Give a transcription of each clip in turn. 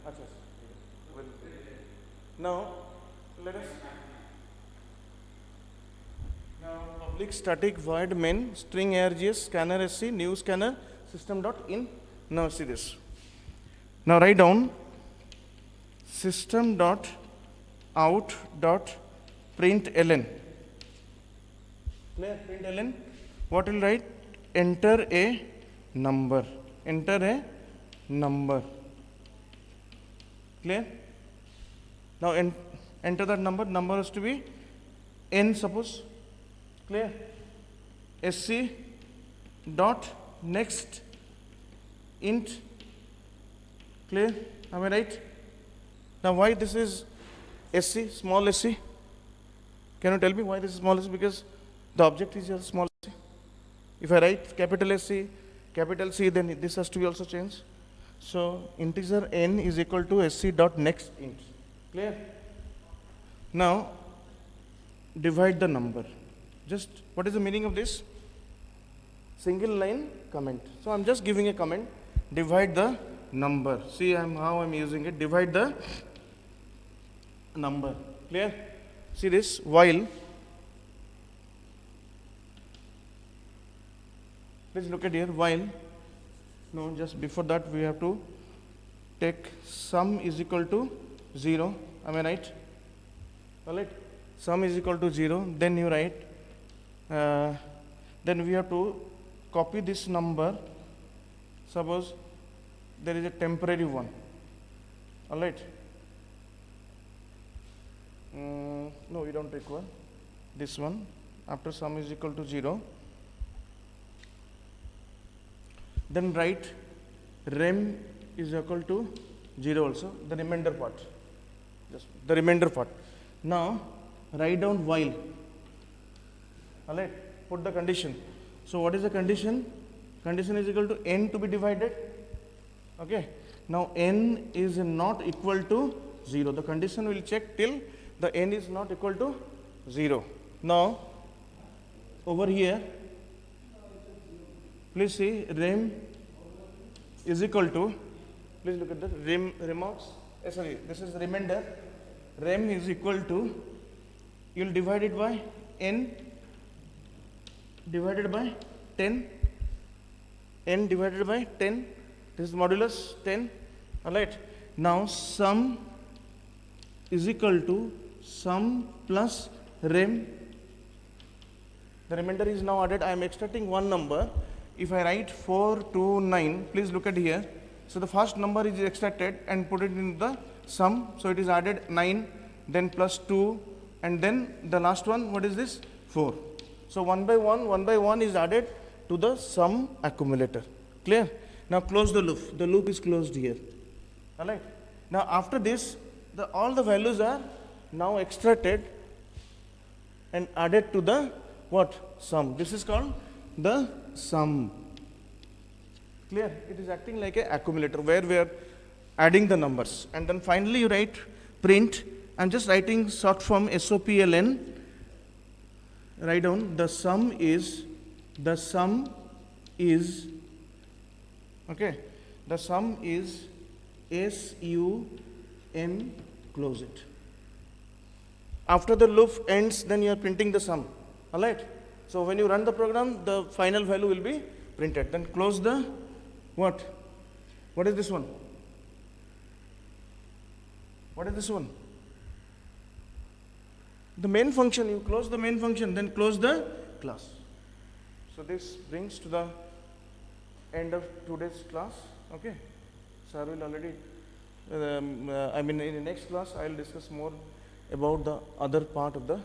अच्छा, well, now let us now public static void main string args scanner sc new scanner system dot in. Now see this. Now write down system dot out dot print ln. Clear? Print ln. What will write? Enter a number. Enter a number. Clear? Now enter that number. Number has to be n, suppose. Clear? sc dot next int. Clear? Am I right? Now why this is sc, small sc? Can you tell me why this is small sc? Because the object is your small sc. If I write capital SC, capital C, then this has to be also changed. So integer n is equal to sc dot next int. Clear? Now divide the number. Just what is the meaning of this? Single line comment. So I'm just giving a comment. Divide the number. See how I'm using it. Divide the number. Clear? See this, while. Please look at here, while. No, just before that we have to take sum is equal to 0. Am I right? Alright. Sum is equal to 0. Then you write. Then we have to copy this number. Suppose there is a temporary one. Alright. No, we don't require this one. After sum is equal to 0, then write rem is equal to 0 also, the remainder part, just the remainder part. Now write down while. Alright, put the condition. So what is the condition? Condition is equal to n to be divided. Okay, now n is not equal to 0. The condition will check till the n is not equal to 0. Now over here, please see rem is equal to, please look at the remarks, sorry, this is remainder. Rem is equal to, you will divide it by n divided by 10, n divided by 10, this is modulus 10. Alright, now sum is equal to sum plus rem. The remainder is now added. I am extracting one number. If I write 429, please look at here. So the first number is extracted and put it in the sum. So it is added 9, then plus 2, and then the last one, what is this? 4. So one by one is added to the sum accumulator. Clear? Now close the loop. The loop is closed here. Alright. Now after this, all the values are now extracted and added to the what? Sum. This is called the sum. Clear? It is acting like a accumulator where we are adding the numbers. And then finally you write print. I'm just writing short form SOPLN. Write down the sum is, okay, the sum is SUM, close it. After the loop ends, then you are printing the sum. Alright. So when you run the program, the final value will be printed. Then close the what? What is this one? What is this one? The main function. You close the main function, then close the class. So this brings to the end of today's class. Okay. So I will already, in the next class, I will discuss more about the other part of the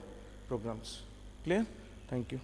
programs. Clear? Thank you.